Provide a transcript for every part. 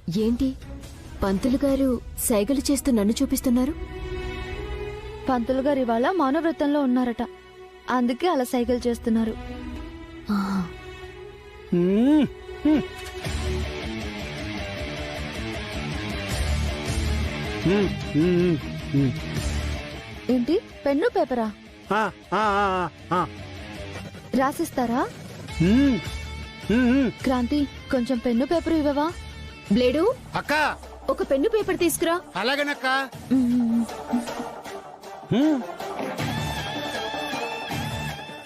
ఏంటి పంతులు గారు సైగలు చేస్తూ నన్ను చూపిస్తున్నారు? పంతులు గారు ఇవాళ మౌనవ్రతంలో ఉన్నారట, అందుకే అలా సైకిల్ చేస్తున్నారు. ఏంటి పెన్ను పేపరా? రాసిస్తారా? క్రాంతి కొంచెం పెన్ను పేపర్ ఇవ్వవా? బ్లేడు అక్క, ఒక పెన్ను పేపర్ తీసుకురా. అలాగేనక్క.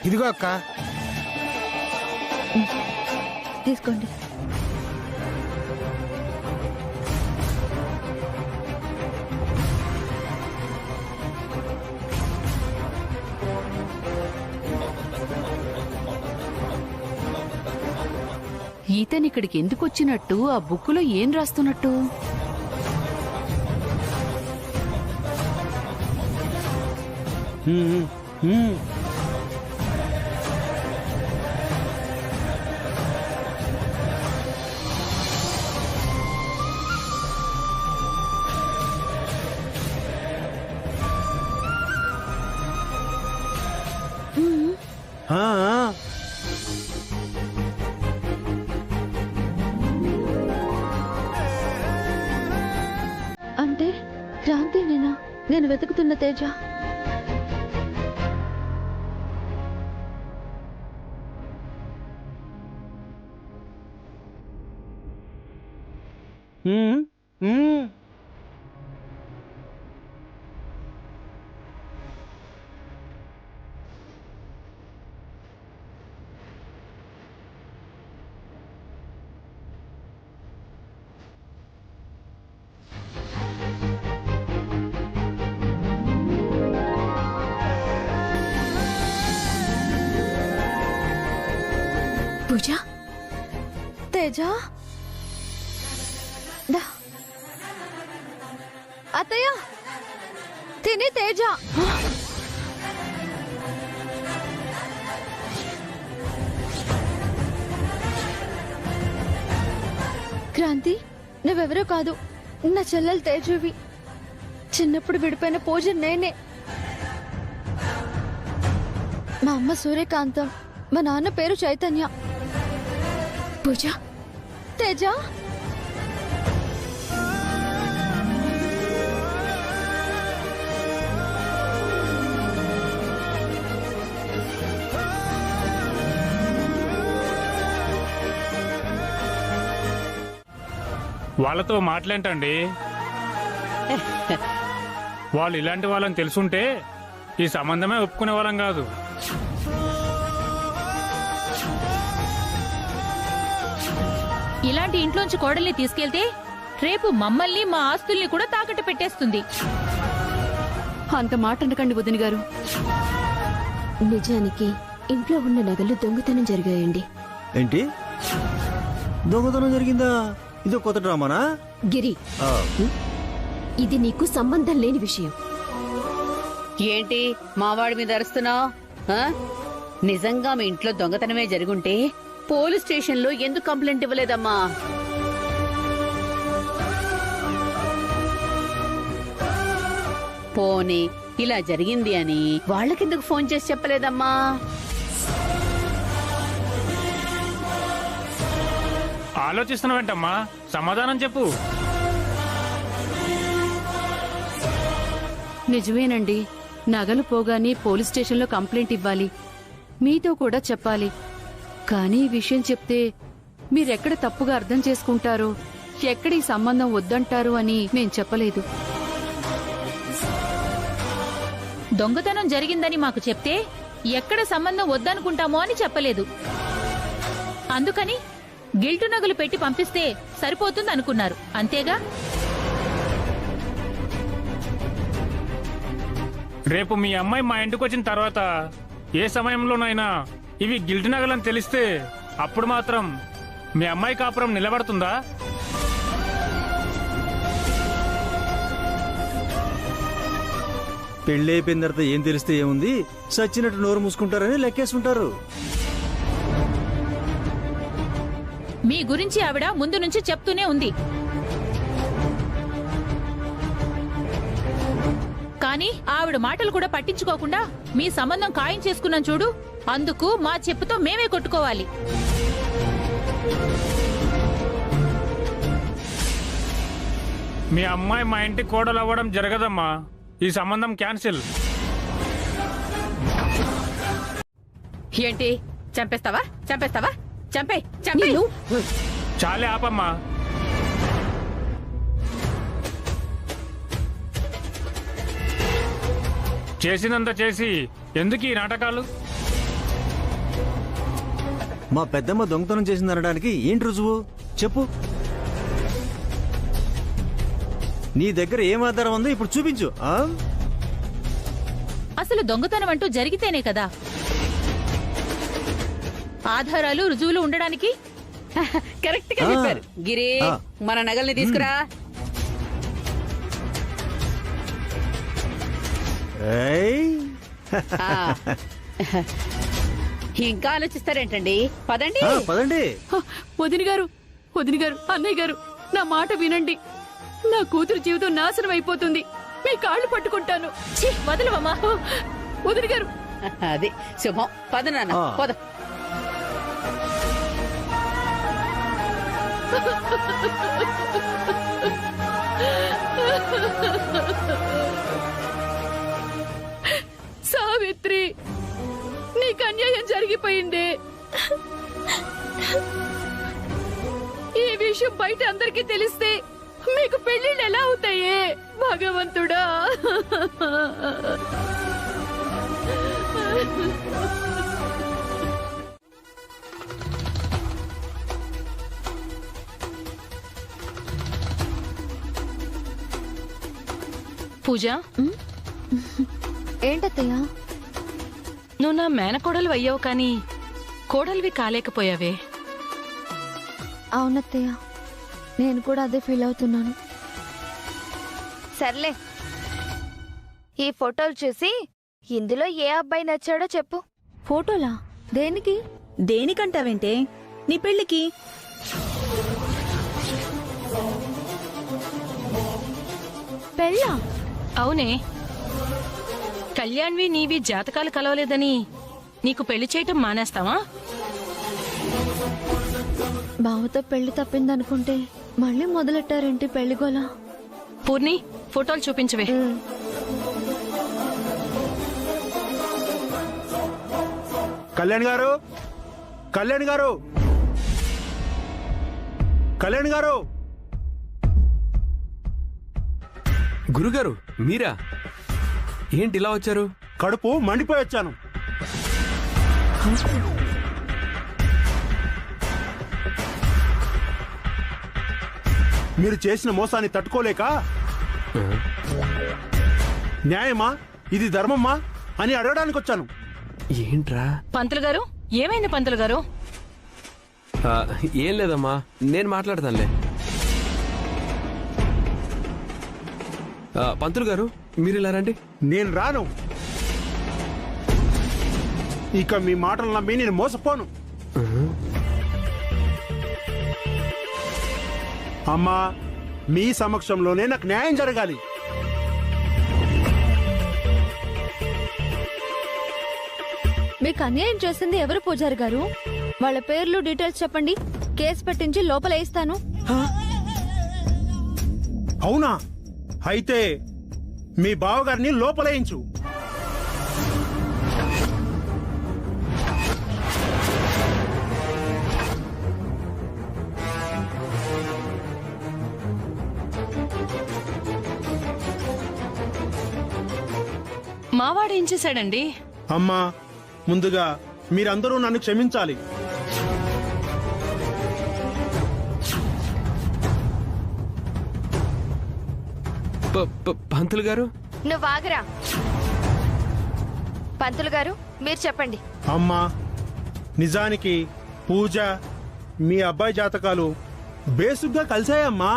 ఇదిగో అక్క. తీసుకోండి. ఈతనిక్కడికి ఎందుకు వచ్చినట్టు? ఆ బుక్కులో ఏం రాస్తున్నట్టు? అంటే క్రాంతి నేను వెతుకుతున్న తేజ. పూజ, తేజ, అత్తయ్య తిని తేజ. క్రాంతి నువ్వెవరో కాదు, నా చెల్లెలు తేజవి. చిన్నప్పుడు విడిపోయిన పూజ నేనే. మా అమ్మ సూర్యకాంతం, మా నాన్న పేరు చైతన్య. పూజ, తేజ వాళ్ళతో మాట్లాడండి. వాళ్ళు ఇలాంటి వాళ్ళని తెలుసుంటే ఈ సంబంధమే ఒప్పుకునే వాళ్ళం కాదు. ఇలాంటి ఇంట్లోంచి కోడల్ని తీసుకెళ్తే రేపు మమ్మల్ని మా ఆస్తుల్ని కూడా తాకట్టు పెట్టేస్తుంది. అంత మాట అనకండి వదిన గారు. నిజానికి ఇంట్లో ఉన్న నగలు దొంగతనం జరిగాయండి. ఏంటి దొంగతనం జరిగిందా? ఇదో కొత్త డ్రామానా? గిరి, ఇది నీకు సంబంధం లేని విషయం. ఏంటి మావాడి మీద అరుస్తున్నావు? నిజంగా మీ ఇంట్లో దొంగతనమే జరుగుంటే పోలీస్ స్టేషన్ లో ఎందుకు కంప్లైంట్ ఇవ్వలేదమ్మా? పోనీ ఇలా జరిగింది అని వాళ్ళకెందుకు ఫోన్ చేసి చెప్పలేదమ్మా? ఆలోచిస్తున్నావేంటమ్మా? సమాధానం చెప్పు. నిజమేనండి, నగలు పోగానే పోలీస్ స్టేషన్లో కంప్లైంట్ ఇవ్వాలి, మీతో కూడా చెప్పాలి. కానీ ఈ విషయం చెప్తే మీరెక్కడ తప్పుగా అర్థం చేసుకుంటారో, ఎక్కడ ఈ సంబంధం వద్దంటారు అని మేం చెప్పలేదు. దొంగతనం జరిగిందని మాకు చెప్తే ఎక్కడ సంబంధం వద్దనుకుంటామో అని చెప్పలేదు. అందుకని గిల్టు నగలు పెట్టి పంపిస్తే సరిపోతుంది అనుకున్నారు, అంతేగా? రేపు మీ అమ్మాయి మా ఇంటికి వచ్చిన తర్వాత ఏ సమయంలోనైనా ఇవి గిల్ట్ నగలని తెలిస్తే అప్పుడు మాత్రం మీ అమ్మాయి కాపురం నిలబడుతుందా? పెళ్లి అయిపోయిన తర్వాత ఏం తెలిస్తే ఏముంది, సచ్చినట్టు నోరు మూసుకుంటారని లెక్కేసుకుంటారు. మీ గురించి ఆవిడ ముందు నుంచి చెప్తూనే ఉంది. ఆవిడ మాటలు కూడా పట్టించుకోకుండా మీ సంబంధం ఖాయం చేసుకున్నాం చూడు, అందుకు మా చెప్పుతో మేమే కొట్టుకోవాలి. మీ అమ్మాయి మా ఇంటి కోడలు అవ్వడం జరగదమ్మా. ఈ సంబంధం క్యాన్సిల్. ఏంటి చంపేస్తావా? చంపేస్తావా? చంపే చంపే. చాలే ఆపమ్మా. చేసినంత చేసి ఎందుకు ఈ నాటకాలు? మా పెద్దమ్మ దొంగతనం చేసింది అనడానికి ఏంటి రుజువు చెప్పు? నీ దగ్గర ఏం ఆధారం ఉందో ఇప్పుడు చూపించు. అసలు దొంగతనం అంటూ జరిగితేనే కదా ఆధారాలు రుజువులు ఉండడానికి. కరెక్ట్ గా చెప్పారు. గిరి, మన నగల్ని తీసుకురా. ఆ. ఇంకా ఆలోచిస్తారేంటండి? పదండి. పదండి. వదిన గారు, వదిన గారు, అన్నయ్య గారు, నా మాట వినండి. నా కూతురు జీవితం నాశనం అయిపోతుంది. మీ కాళ్ళు పట్టుకుంటాను. ఛీ, వదలవమ్మా. వదిన గారు. అది శుభం. పద నాన్న, పద. సావిత్రి, నీకు అన్యాయం జరిగిపోయింది. ఈ విషయం బయట అందరికీ తెలిస్తే మీకు పెళ్లిళ్ళు ఎలా అవుతాయే భగవంతుడా. పూజ, ఏంటత్తయ్యా? నువ్వు నా మేనకోడలు అయ్యావు కానీ కోడలివి కాలేకపోయావే. అవునత్తయ్య, నేను కూడా అదే ఫీల్ అవుతున్నాను. సర్లే, ఈ ఫోటోలు చూసి ఇందులో ఏ అబ్బాయి నచ్చాడో చెప్పు. ఫోటోలా? దేనికి? దేనికంటావేంటే? నీ పెళ్లికి. పెళ్ళా? అవునే, కళ్యాణ్వి నీవి జాతకాలు కలవలేదని నీకు పెళ్లి చేయటం మానేస్తావా? బావతో పెళ్లి తప్పిందనుకుంటే మళ్ళీ మొదలెట్టారేంటి పెళ్లిగోలా? పూర్ణి, ఫోటోలు చూపించవే. కళ్యాణ్ గారు, కళ్యాణ్ గారు, కళ్యాణ్ గారు. గురుగారు మీరా? ఏంటి ఇలా వచ్చారు? కడుపు మండిపోయి వచ్చాను. మీరు చేసిన మోసాన్ని తట్టుకోలేక న్యాయమా, ఇది ధర్మమ్మా అని అడగడానికి వచ్చాను. ఏంట్రా? పంతులు గారు, ఏమైంది పంతులు గారు? ఏం లేదమ్మా, నేను మాట్లాడతానులే. పంతులు గారు మీరు ఇలా రండి. నేను రాను. ఇక మీ మాటలు నమ్మి నేను మోసపోను. అమ్మా, మీ సమక్షంలోనే నాకు న్యాయం జరగాలి. మీకు అన్యాయం చేసింది ఎవరు పూజారి గారు? వాళ్ళ పేర్లు డీటెయిల్స్ చెప్పండి, కేసు పెట్టించి లోపల వేస్తాను. అవునా? అయితే మీ బావగారిని లోపలేయించు. మావాడు ఏం చేశాడండి? అమ్మా, ముందుగా మీరందరూ నన్ను క్షమించాలి. పంతులు గారు, నువ్వు ఆగరా. పంతులు గారు, మీరు చెప్పండి. అమ్మా, నిజానికి పూజ మీ అబ్బాయి జాతకాలు బేసిక్గా కలిసాయమ్మా.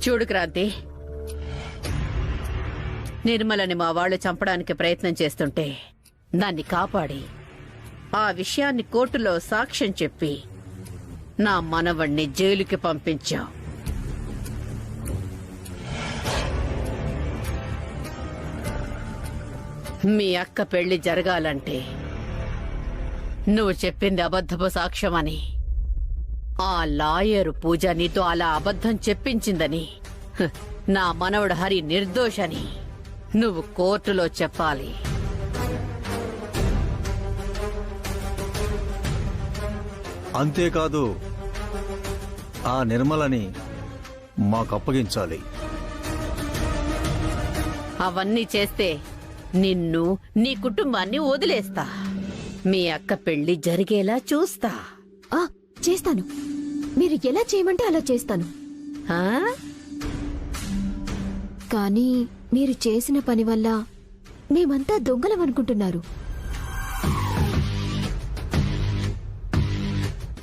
చూడు క్రాంతి, నిర్మలని మా వాళ్ళు చంపడానికి ప్రయత్నం చేస్తుంటే దాన్ని కాపాడి ఆ విషయాన్ని కోర్టులో సాక్ష్యం చెప్పి నా మనవణ్ణి జైలుకి పంపించావు. మీ అక్క పెళ్లి జరగాలంటే నువ్వు చెప్పింది అబద్ధపు సాక్ష్యమని, ఆ లాయరు పూజ నీతో అలా అబద్ధం చెప్పించిందని, నా మనవడు హరి నిర్దోషని నువ్వు కోర్టులో చెప్పాలి. అంతేకాదు, ఆ నిర్మలని మాకు అప్పగించాలి. అవన్నీ చేస్తే నిన్ను, నీ కుటుంబాన్ని వదిలేస్తా. మీ అక్క పెళ్లి జరిగేలా చూస్తా. చేస్తాను. మీరు ఎలా చేయమంటే అలా చేస్తాను. ఆ? కానీ మీరు చేసిన పని వల్ల మేమంతా దొంగలం అనుకుంటున్నారు.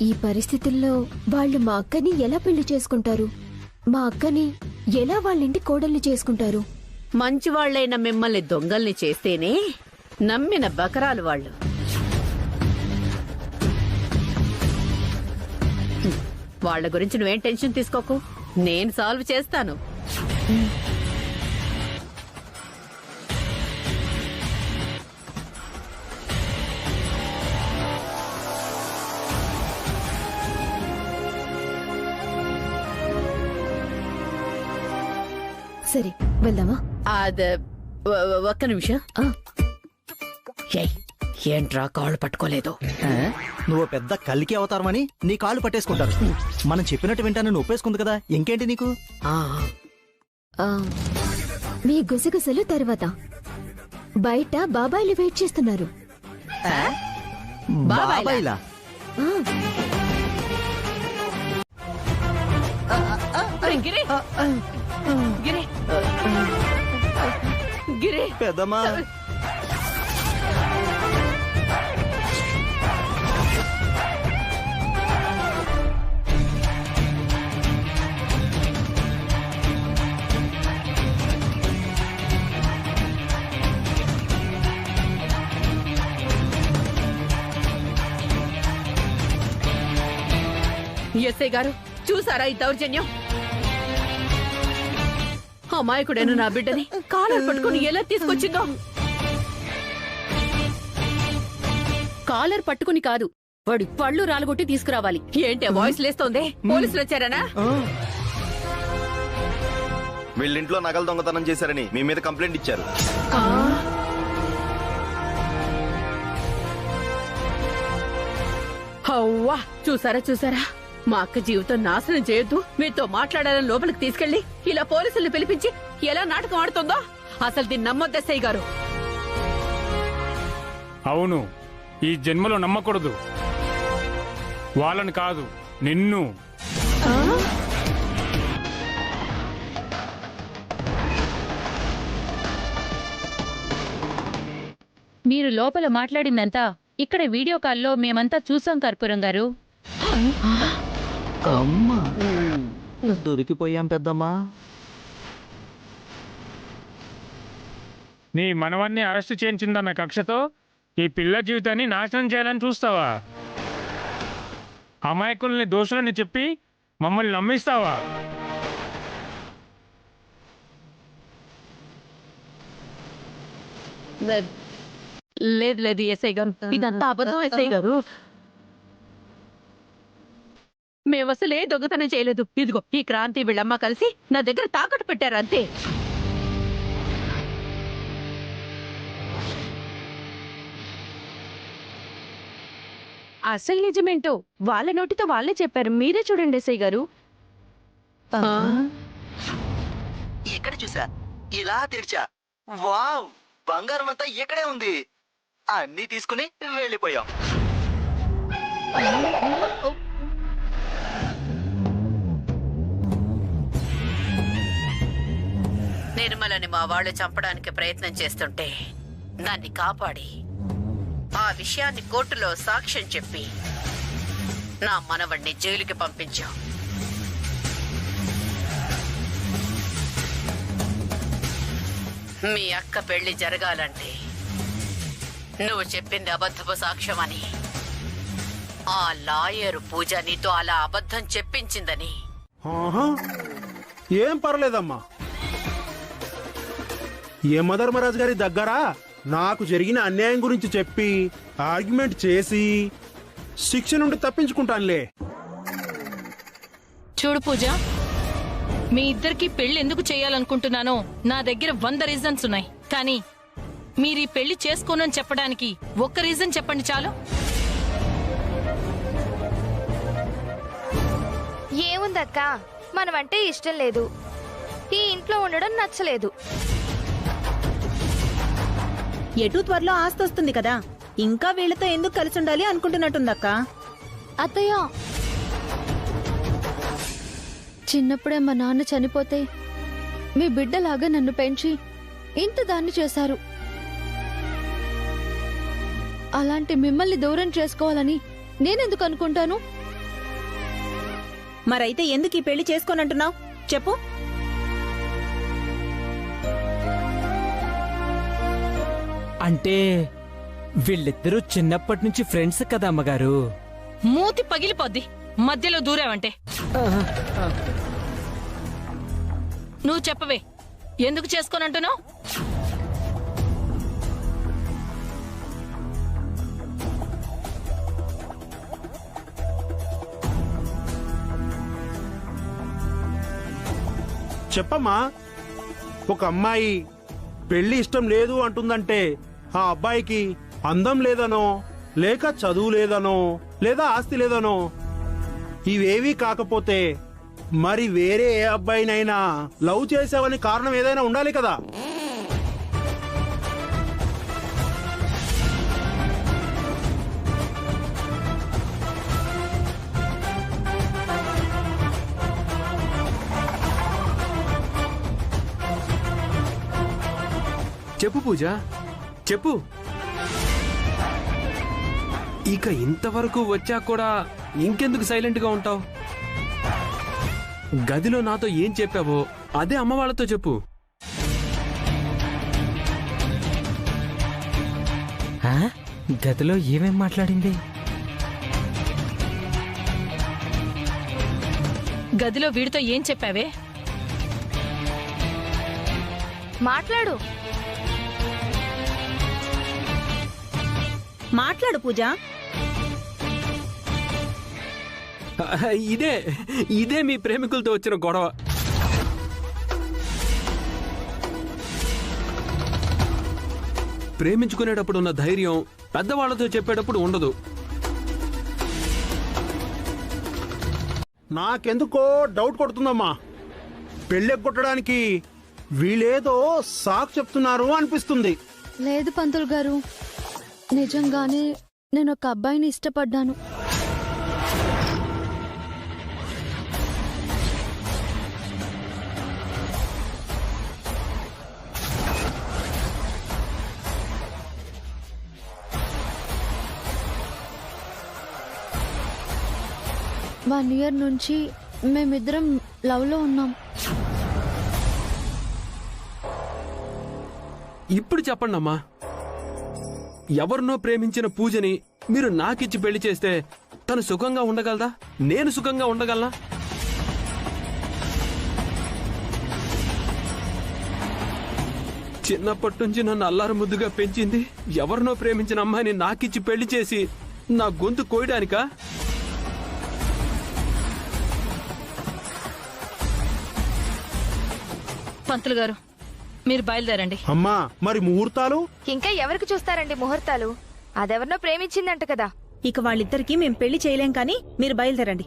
ఈ పరిస్థితుల్లో వాళ్ళు మా అక్కని ఎలా పెళ్లి చేసుకుంటారు? మా అక్కని ఎలా వాళ్ళింటి కోడల్ని చేసుకుంటారు? మంచివాళ్లైన మిమ్మల్ని దొంగల్ని చేస్తేనే నమ్మిన బకరాలు వాళ్ళు. వాళ్ళ గురించి నువ్వేం టెన్షన్ తీసుకోకు, నేను సాల్వ్ చేస్తాను. సరే వెళ్దామా? ఒక్క నిమిషం. ఏంట్రా కాళ్ళు పట్టుకోలేదు? నువ్వు పెద్ద కలికి అవతారమని నీ కాళ్ళు పట్టేసుకుంటారు. మనం చెప్పినట్టు వింటానని ఒప్పేసుకుంది కదా, ఇంకేంటి నీకు? మీ గుసగుసలు తర్వాత. బయట బాబాయిలు వెయిట్ చేస్తున్నారు. బాబాయిలా? గిరి పెద్దమ్మా, ఎస్ఐ గారు చూసారా ఈ దౌర్జన్యం? అమాయకుడైన నా బిడ్డని కాలర్ పట్టుకుని ఎలా తీసుకొచ్చిందో. కాలర్ పట్టుకుని కాదు, వాడి పళ్ళు రాలగొట్టి తీసుకురావాలి. ఏంటి వాయిస్ లేస్తోంది? పోలీసులు వచ్చారనా? వీళ్ళింట్లో నగలు దొంగతనం చేశారని మీ మీద కంప్లైంట్ ఇచ్చారు. అవ్వా, చూసారా చూసారా, మా అక్క జీవితం నాశనం చేయొద్దు, మీతో మాట్లాడాలని లోపలికి తీసుకెళ్లి ఇలా పోలీసుల్ని పిలిపించి ఎలా నాటకం ఆడుతుందో. అసలు దీన్ని నమ్మొద్దు ఎస్ఐ గారు. అవును, ఈ జన్మలో నమ్మకూడదు. వాళ్ళని కాదు, నిన్ను. మీరు లోపల మాట్లాడిందంతా ఇక్కడ వీడియో కాల్లో మేమంతా చూసాం కర్పూరం గారు. దొరికిపోయాం పెద్దమ్మా. నీ మనవన్ని అరెస్టు చేయించిందన్న కక్షతో ఈ పిల్ల జీవితాన్ని నాశనం చేయాలని చూస్తావా? అమాయకుల్ని దోషులని చెప్పి మమ్మల్ని నమ్మిస్తావా? లేదు లేదు ఎస్ఐ గారు, ఇదంతా అబద్ధం ఎస్ఐ గారు. మేము అసలు ఏ దొంగతనం చేయలేదు. ఇదిగో ఈ క్రాంతి వీళ్ళమ్మ కలిసి నా దగ్గర తాకట్టు పెట్టారు అంతే. అసలు నిజమేంటో వాళ్ళ నోటితో వాళ్ళే చెప్పారు. మీరే చూడండి ఎస్ఐ గారు. ఎక్కడ చూసా? ఇలా తెరిచా. వావ్, బంగారం అంతా ఇక్కడే ఉంది. అన్నీ తీసుకుని వెళ్ళిపోయాం. నిర్మలని మా వాళ్ళు చంపడానికి ప్రయత్నం చేస్తుంటే దాన్ని కాపాడి ఆ విషయాన్ని కోర్టులో సాక్ష్యం చెప్పి నా మనవణ్ణి జైలుకి పంపించాం. మీ అక్క పెళ్లి జరగాలంటే నువ్వు చెప్పింది అబద్ధపు సాక్ష్యమని, ఆ లాయరు పూజ నీతో అలా అబద్ధం చెప్పించిందని. ఆహా, ఏం పర్లేదమ్మా. యమధర్మరాజు గారి దగ్గర నాకు జరిగిన అన్యాయం గురించి చెప్పి ఆర్గ్యుమెంట్ చేసి శిక్ష నుండి తప్పించుకుంటానులే. చూడు పూజ, మీ ఇద్దరికి పెళ్లి ఎందుకు చేయాలనుకుంటున్నానో నా దగ్గర 100 రీజన్స్ ఉన్నాయి. కానీ మీరు ఈ పెళ్లి చేసుకోనని చెప్పడానికి ఒక్క రీజన్ చెప్పండి చాలు. ఏముందక్క, మనమంటే ఇష్టం లేదు, ఈ ఇంట్లో ఉండడం నచ్చలేదు. ఎటు త్వరలో ఆస్తి వస్తుంది కదా, ఇంకా వీళ్ళతో ఎందుకు కలిసి ఉండాలి అనుకుంటున్నట్టుందక్క. అత్తయ్య, చిన్నప్పుడే మా నాన్న చనిపోతే మీ బిడ్డలాగా నన్ను పెంచి ఇంత దాన్ని చేశారు. అలాంటి మిమ్మల్ని దూరం చేసుకోవాలని నేనెందుకు అనుకుంటాను? మరైతే ఎందుకు ఈ పెళ్లి చేసుకోనంటున్నావు చెప్పు. అంటే వీళ్ళిద్దరూ చిన్నప్పటి నుంచి ఫ్రెండ్స్ కదా అమ్మగారు. మూతి పగిలిపోద్ది మధ్యలో దూరావంటే. నువ్వు చెప్పవే, ఎందుకు చేసుకోనంటున్నావు? చెప్పమ్మా. ఒక అమ్మాయి పెళ్లి ఇష్టం లేదు అంటుందంటే ఆ అబ్బాయికి అందం లేదనో, లేక చదువు లేదనో, లేదా ఆస్తి లేదనో, ఇవేవీ కాకపోతే మరి వేరే ఏ అబ్బాయినైనా లవ్ చేసావని కారణం ఏదైనా ఉండాలి కదా. చెప్పు పూజ, చెప్పు. ఇక ఇంతవరకు వచ్చా కూడా ఇంకెందుకు సైలెంట్ గా ఉంటావు? గదిలో నాతో ఏం చెప్పావో అదే అమ్మ వాళ్ళతో చెప్పు. గదిలో ఏమేం మాట్లాడింది? గదిలో వీడితో ఏం చెప్పావే? మాట్లాడు. మాట్లాడు పూజ. ఇదే మీ ప్రేమికులతో వచ్చిన గొడవ. ప్రేమించుకునేటప్పుడు ఉన్న ధైర్యం పెద్దవాళ్లతో చెప్పేటప్పుడు ఉండదు. నాకెందుకో డౌట్ కొడుతుందమ్మా. పెళ్ళెక్కొట్టడానికి వీళ్ళేదో సాకు చెప్తున్నారు అనిపిస్తుంది. లేదు పంతులు గారు, నిజంగానే నేను ఒక అబ్బాయిని ఇష్టపడ్డాను. వన్ ఇయర్ నుంచి మేమిద్దరం లవ్ లో ఉన్నాం. ఇప్పుడు చెప్పండి అమ్మా, ఎవరినో ప్రేమించిన పూజని మీరు నాకిచ్చి పెళ్లి చేస్తే తను సుఖంగా ఉండగలదా? నేను సుఖంగా ఉండగలనా? చిన్నప్పటి నుంచి నన్ను అల్లారు ముద్దుగా పెంచింది ఎవరినో ప్రేమించిన అమ్మాయిని నాకిచ్చి పెళ్లి చేసి నా గొంతు కోయడానికా? పంతులు గారు, మీరు బయలుదేరండి. అమ్మా, మరి ముహూర్తాలు? ఇంకా ఎవరికి చూస్తారండి ముహూర్తాలు? అదెవరినో ప్రేమించిందంట కదా. ఇక వాళ్ళిద్దరికి మేం పెళ్లి చేయలేం కానీ మీరు బయలుదేరండి.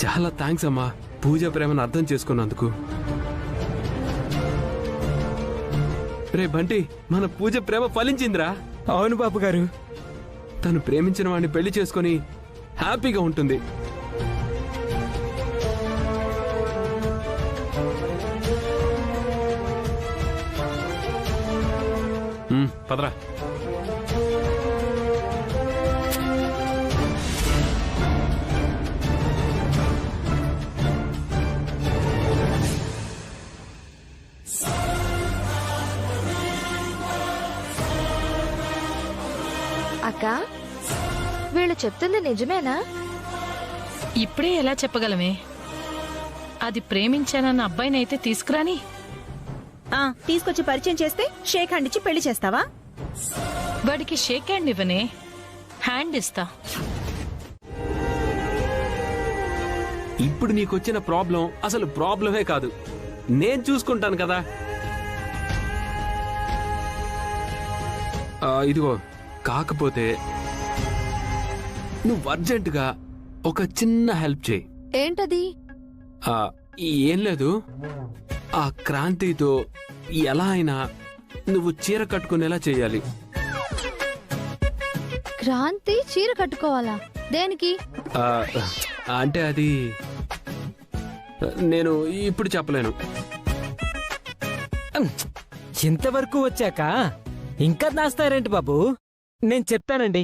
చాలా థ్యాంక్స్ అమ్మా, పూజ ప్రేమను అర్థం చేసుకున్నందుకు. రే బంటి, మన పూజ ప్రేమ ఫలించిందిరా. అవును బాబు గారు. తను ప్రేమించిన వాడిని పెళ్లి చేసుకుని హ్యాపీగా ఉంటుంది. పదరా. అక్క వీళ్ళు చెప్తుంది నిజమేనా? ఇప్పుడే ఎలా చెప్పగలమే? అది ప్రేమించానన్న అబ్బాయినైతే తీసుకురాని. తీసుకొచ్చి పరిచయం చేస్తే షేక్ హ్యాండ్ ఇచ్చి పెళ్లి చేస్తావా? వాడికి షేక్ హ్యాండ్ ఇవ్వనే, హ్యాండ్ ఇస్తా. ఇప్పుడు నీకొచ్చిన ప్రాబ్లం అసలు ప్రాబ్లమే కాదు, నేను చూసుకుంటాను కదా. ఇదిగో, కాకపోతే నువ్వు అర్జెంటుగా ఒక చిన్న హెల్ప్ చేయి. ఏంటది? ఏం లేదు, ఆ క్రాంతితో ఎలా అయినా నువ్వు చీర కట్టుకునేలా చేయాలి. క్రాంతి చీర కట్టుకోవాలా? దేనికి? అంటే అది నేను ఇప్పుడు చెప్పలేను. ఇంతవరకు వచ్చాక ఇంకా దాస్తారేంటి బాబు? నేను చెప్తానండి.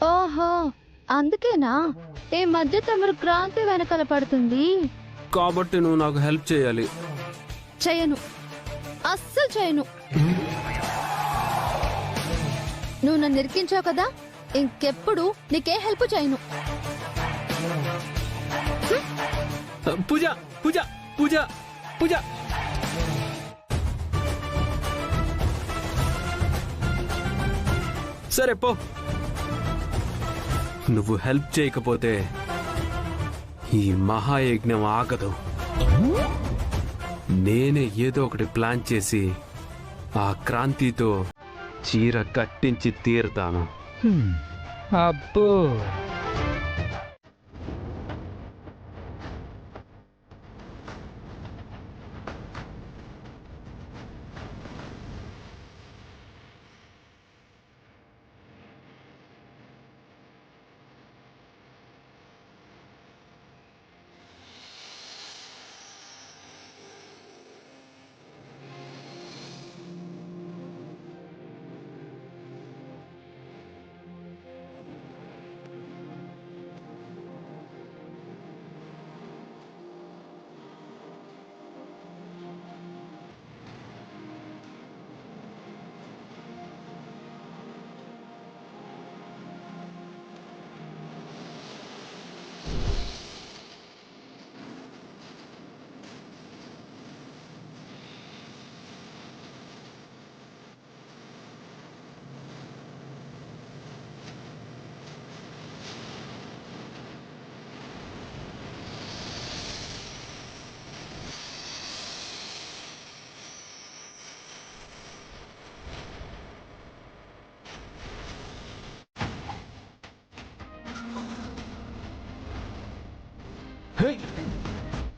ఓహో, అందుకేనా ఈ మధ్య తమరు క్రాంతి వెనకాల పడుతుంది? కాబట్టి నువ్వు నాకు హెల్ప్ చేయాలి. చేయను, అస్సలు చేయను. నువ్వు నన్ను ఇరికించావు కదా, ఇంకెప్పుడు నీకే హెల్ప్ చేయను. పూజ పూజ పూజ పూజ సరే పో. నువ్వు హెల్ప్ చేయకపోతే ఈ మహాయజ్ఞం ఆగదు. నేనే ఏదో ఒకటి ప్లాన్ చేసి ఆ క్రాంతితో చీర కట్టించి తీరుతాను. అబ్బో,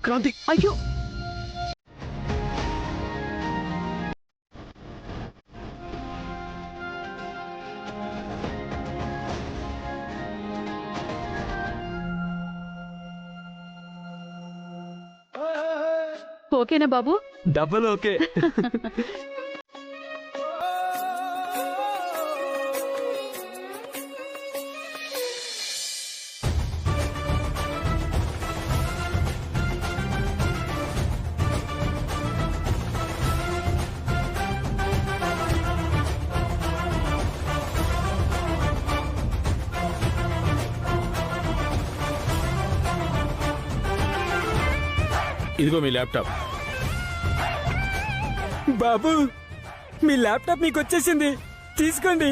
క్రాంతి, అయ్యో, ఓకేనా బాబు? Double okay. ఇదిగో మీ ల్యాప్టాప్. బాబు మీ ల్యాప్టాప్ మీకు వచ్చేసింది, తీసుకోండి.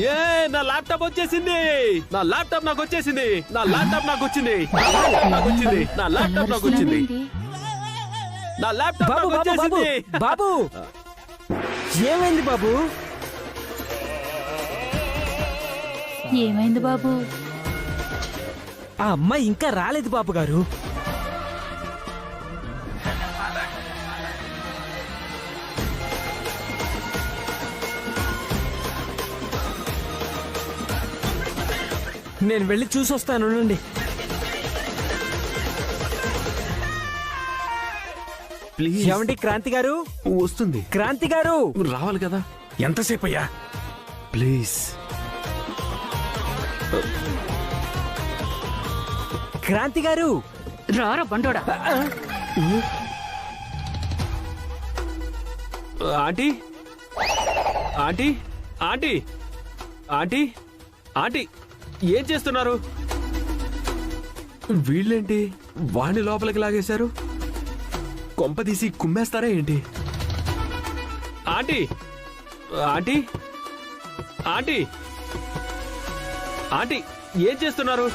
ఏ నా ల్యాప్టాప్ వచ్చేసింది, నా ల్యాప్టాప్ నాకు వచ్చింది, నా ల్యాప్టాప్ నాకు వచ్చింది, నా ల్యాప్టాప్ నాకు వచ్చింది. బాబు బాబు బాబు బాబు ఏమైంది బాబు? ఏమైంది బాబు? ఆ అమ్మాయి ఇంకా రాలేదు బాబు గారు. నేను వెళ్ళి చూసొస్తాను. నుండి ప్లీజ్. ఏమండి క్రాంతి గారు? వస్తుంది. క్రాంతి గారు రావాలి కదా. ఎంతసేపు అయ్యా? ప్లీజ్. క్రాంతి గారు రారా బండోడా. Aunty aunty aunty aunty aunty ఏం చేస్తున్నారు? వీళ్ళేంటి వాణ్ణి లోపలికి లాగేశారు? కొంపదీసి కుమ్మేస్తారా ఏంటి? ఆంటీ ఆంటీ ఆంటీ ఆంటీ ఏం చేస్తున్నారు?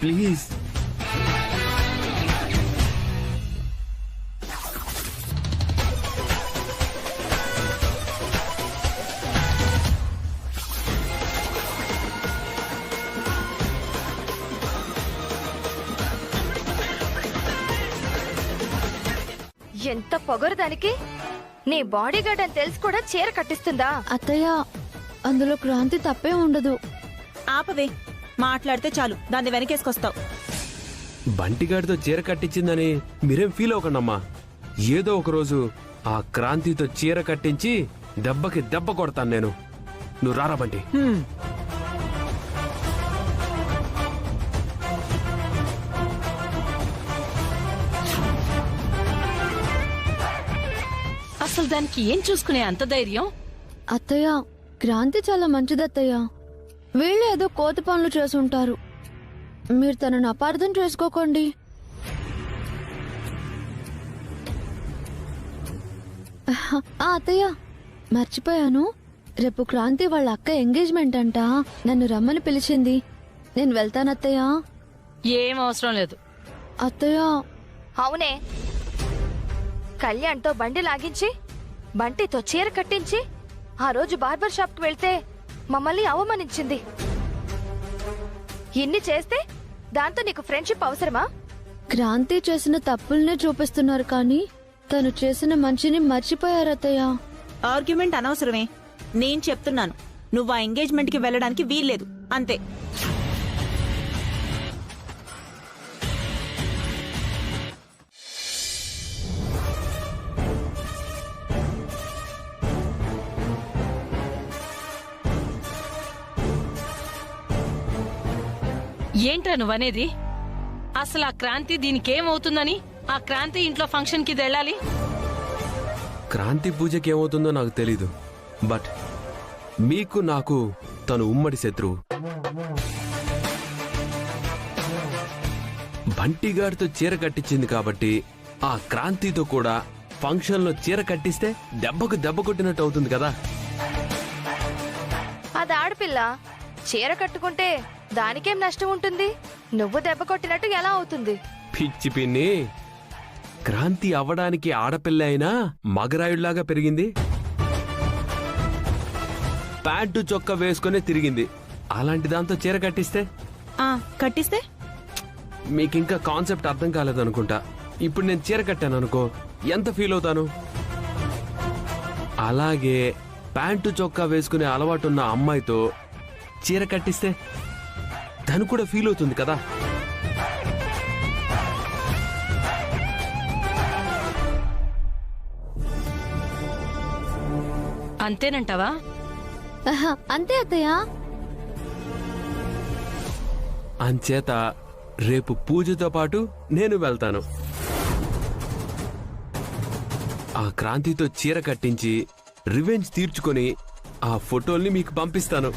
ప్లీజ్. ఎంత పొగరు దానికి! నీ బాడీ గార్డ్ అని తెలిసి కూడా చీర కట్టిస్తుందా? అత్తయ్య, అందులో క్రాంతి తప్పే ఉండదు. ఆపవే, మాట్లాడితే చాలు దాన్ని వెనకేసుకొస్తావు. బంటిగాడితో చీర కట్టించిందని మీరేం ఫీల్ అవ్వకండమ్మా. ఏదో ఒక రోజు ఆ క్రాంతితో చీర కట్టించి దెబ్బకి దెబ్బ కొడతాను నేను. నువ్వు రారా బంటి. అసలు దానికి ఏం చూసుకునే అంత ధైర్యం? అత్తయ్య, క్రాంతి చాలా మంచిదత్తయ్య. వీళ్ళు ఏదో కోతి పనులు చేసుంటారు. మీరు తనను అపార్థం చేసుకోకండి. అత్తయ్య, మర్చిపోయాను. రేపు క్రాంతి వాళ్ళ అక్క ఎంగేజ్మెంట్ అంట. నన్ను రమ్మని పిలిచింది. నేను వెళ్తానత్తయ్య. ఏం అవసరం లేదు అత్తయ్య. అవునే, కళ్యాణ్తో బండి లాగించి బంటితో చీర కట్టించి ఆ రోజు బార్బర్ షాప్ కు వెళ్తే మమ్మల్ని అవమానించింది. ఇన్ని చేస్తే దాంతో నీకు ఫ్రెండ్షిప్ అవసరమా? క్రాంతి చేసిన తప్పుల్నే చూపిస్తున్నారు కానీ తను చేసిన మంచిని మర్చిపోయారత్తయ్య. ఆర్గ్యుమెంట్ అనవసరమే. నేను చెప్తున్నాను, నువ్వు ఆ ఎంగేజ్మెంట్ కి వెళ్ళడానికి వీల్లేదు, అంతే. ఏంట్రా నువ్వనేది? అసలు ఆ క్రాంతి దీనికేమవుతుందని ఆ క్రాంతి ఇంట్లో ఫంక్షన్ కి వెళ్ళాలి? క్రాంతి పూజకి ఏమవుతుందో నాకు తెలీదు. బట్ మీకు నాకు తను ఉమ్మడి శత్రువు. బంటిగాడితో చీర కట్టించింది కాబట్టి ఆ క్రాంతితో కూడా ఫంక్షన్ లో చీర కట్టిస్తే దెబ్బకు దెబ్బ కొట్టినట్టు అవుతుంది కదా. అది ఆడపిల్ల, చీర కట్టుకుంటే దానికేం నష్టం ఉంటుంది? నువ్వు దెబ్బ కొట్టినట్టు ఎలా అవుతుంది? పిచ్చి పిన్ని, క్రాంతి అవ్వడానికి ఆడపిల్ల అయినా మగరాయుళ్లాగా పెరిగింది. ప్యాంటు చొక్కా వేసుకునే తిరిగింది. అలాంటి దాంతో చీర కట్టిస్తే కట్టిస్తే మీకింకా కాన్సెప్ట్ అర్థం కాలేదనుకుంటా. ఇప్పుడు నేను చీర కట్టాను అనుకో, ఎంత ఫీల్ అవుతాను? అలాగే ప్యాంటు చొక్కా వేసుకునే అలవాటున్న అమ్మాయితో చీర కట్టిస్తే తను కూడా ఫీల్ అవుతుంది కదా. అంతేనంటావా? అంతే అత్తయ్య. అంచేత రేపు పూజతో పాటు నేను వెళ్తాను. ఆ క్రాంతితో చీర కట్టించి రివెంజ్ తీర్చుకొని ఆ ఫోటోల్ని మీకు పంపిస్తాను.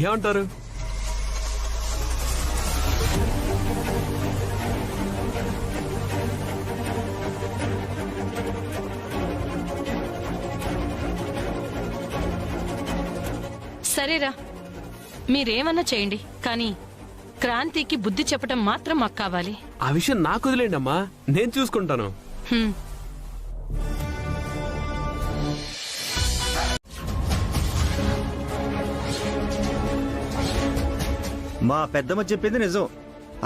ఏమంటారు? సరేరా, మీరేమన్నా చేయండి, కానీ క్రాంతికి బుద్ధి చెప్పటం మాత్రం మాకు కావాలి. ఆ విషయం నాకు వదిలేండి అమ్మా, నేను చూసుకుంటాను. మా పెద్దమ్మ చెప్పింది నిజం.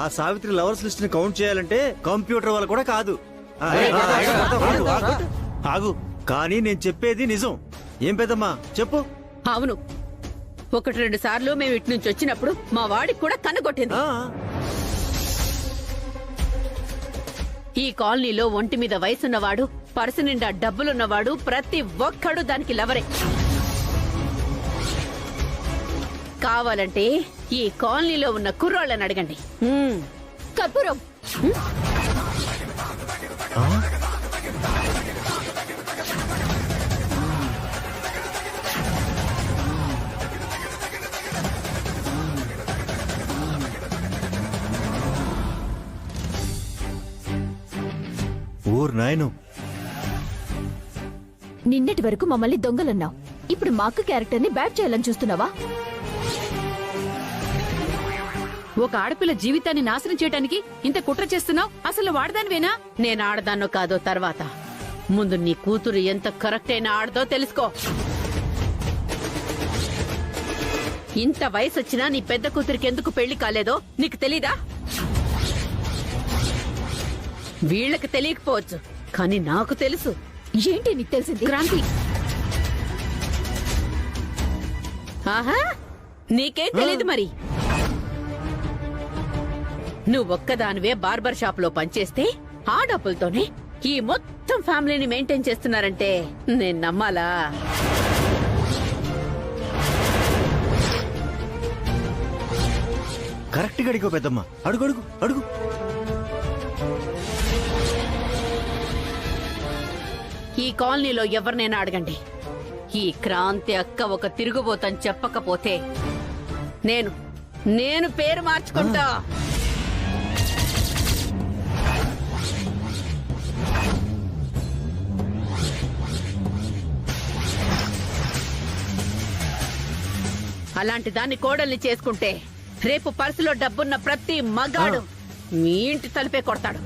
ఆ సావిత్రి లవర్స్ లిస్ట్ ని కౌంట్ చేయాలంటే కంప్యూటర్ వల్ల కూడా కాదు. ఆగు, కానీ నేను చెప్పేది నిజం. ఏం పెద్దమ్మా చెప్పు. అవును, 1-2 సార్లు మేము ఇటు నుంచి వచ్చినప్పుడు మా వాడికి కూడా కనుగొట్టింది. ఈ కాలనీలో ఒంటి మీద వయసున్నవాడు, పర్సు నిండా డబ్బులున్నవాడు ప్రతి ఒక్కడు దానికి లవరే. కావాలంటే ఈ కాలనీలో ఉన్న కుర్రాళ్ళని అడగండి. కర్పూరం ఊరు నాయను. నిన్నటి వరకు మమ్మల్ని దొంగలన్నావు, ఇప్పుడు మా అక్క క్యారెక్టర్ ని బ్యాడ్ చేయాలని చూస్తున్నావా? ఒక ఆడపిల్ల జీవితాన్ని నాశనం చేయడానికి ఇంత కుట్ర చేస్తున్నావు. అసలు వాడదానివేనా? నేను ఆడదాన్నో కాదో తర్వాత, ముందు నీ కూతురు ఎంత కరెక్ట్ అయిన ఆడదో తెలుసుకో. ఇంత వయసు వచ్చినా నీ పెద్ద కూతురికి ఎందుకు పెళ్లి కాలేదో నీకు తెలీదా? వీళ్ళకి తెలియకపోవచ్చు, కానీ నాకు తెలుసు. ఏంటి నీకు తెలిసింది? క్రాంతి, ఆహా, నీకేం తెలీదు మరి. నువ్వొక్కదానివే బార్బర్ షాప్ లో పనిచేస్తే ఆ డబ్బులతోనే ఈ మొత్తం ఫ్యామిలీని మెయింటైన్ చేస్తున్నారంటే నేను నమ్మాలా? కరెక్ట్ గా అడిగో పెద్దమ్మ. అడుగు అడుగు అడుగు. ఈ కాలనీలో ఎవరినైనా అడగండి, ఈ క్రాంతి అక్క ఒక తిరుగుబోతని చెప్పకపోతే నేను పేరు మార్చుకుంటా. అలాంటి దాన్ని కోడల్ని చేసుకుంటే రేపు పర్సులో డబ్బున్న ప్రతి మగాడు మీ ఇంటి తలుపే కొడతాడు.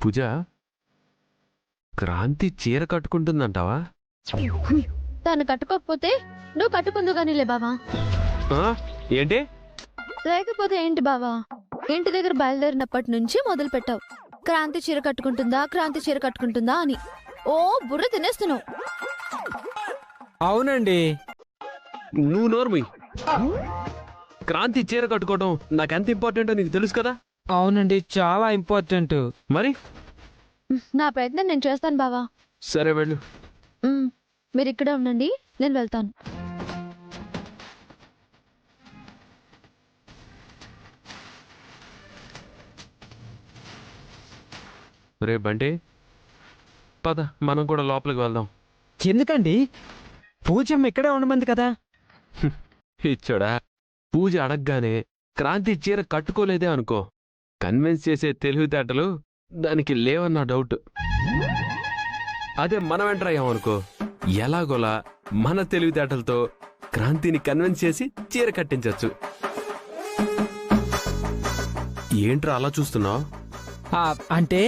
పూజ, క్రాంతి చీర కట్టుకుంటుందంటావా? తను కట్టుకోకపోతే నువ్వు కట్టుకుందు గానీలే బావా. ఏంటి? లేకపోతే ఏంటి బావా, ఇంటి దగ్గర బయలుదేరినప్పటి నుంచి మొదలు పెట్టావు క్రాంతి చీర కట్టుకుంటుందా, క్రాంతి చీర కట్టుకుంటుందా అని. ఓ బుర్ర తినేస్తున్నావు. అవునండి. నువ్వు నోర్మి. క్రాంతి చీర కట్టుకోవడం నాకెంత ఇంపార్టెంటో నీకు తెలుసు కదా? అవునండి, చాలా ఇంపార్టెంట్. మరి నా ప్రయత్నం నేను చేస్తాను బావా. సరే వెళ్ళు. మీరు ఇక్కడే ఉండండి, నేను వెళ్తాను. రే బంటి, పద మనం కూడా లోపలికి వెళ్దాం. ఎందుకండి? పూజమ్మ ఇక్కడే ఉండమంది కదా. ఇచ్చోడా, పూజ అడగగానే క్రాంతి చీర కట్టుకోలేదే అనుకో, కన్విన్స్ చేసే తెలివితేటలు దానికి లేవన్న డౌట్. అదే మనం ఎంటర్ అయ్యామనుకో, ఎలాగోలా మన తెలివితేటలతో క్రాంతిని కన్విన్స్ చేసి చీర కట్టించచ్చు. ఏంట్రా అలా చూస్తున్నావు? అంటే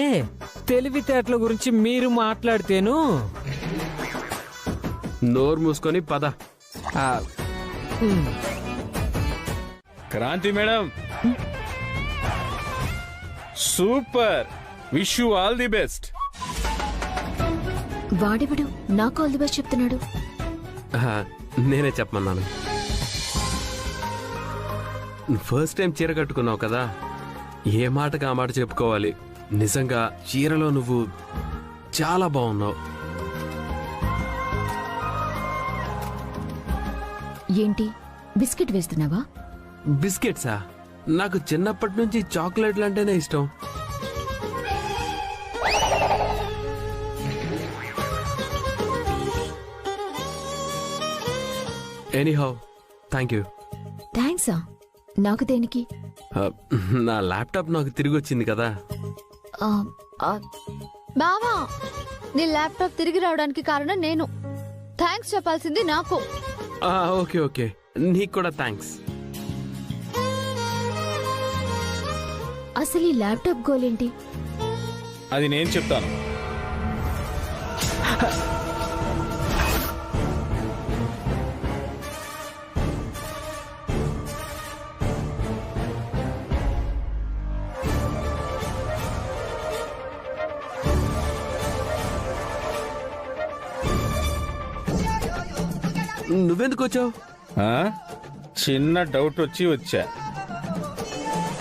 తెలివితేటల గురించి మీరు మాట్లాడితేను. నోరు మూసుకొని పద. Kranti madam, super, wish you all the best. వాడివిడు నాకు ఆల్ ది బెస్ట్ చెప్తున్నాడు. నేనే చెప్పమన్నాను. ఫస్ట్ టైం చీర కట్టుకున్నావు కదా, ఏ మాటకు ఆ మాట చెప్పుకోవాలి. నిజంగా చీరలో నువ్వు చాలా బాగున్నావు. ఏంటి బిస్కెట్ వేస్తున్నావా? బిస్కెట్సా? నాకు చిన్నప్పటి నుంచి చాక్లెట్లు అంటేనే ఇష్టం. Anyhow, thank you. థ్యాంక్సా? నాకు దేనికి? నా ల్యాప్టాప్ నాకు తిరిగి వచ్చింది కదా. బావా, నీ ల్యాప్టాప్ తిరిగి రావడానికి కారణం నేను. థ్యాంక్స్ చెప్పాల్సింది నాకు. ఓకే ఓకే, నీకు కూడా థ్యాంక్స్. అసలు ఈ ల్యాప్టాప్ గోలేంటి? అది నేను చెప్తాను. నువ్వెందుకు వచ్చావు? చిన్న డౌట్ వచ్చి వచ్చా.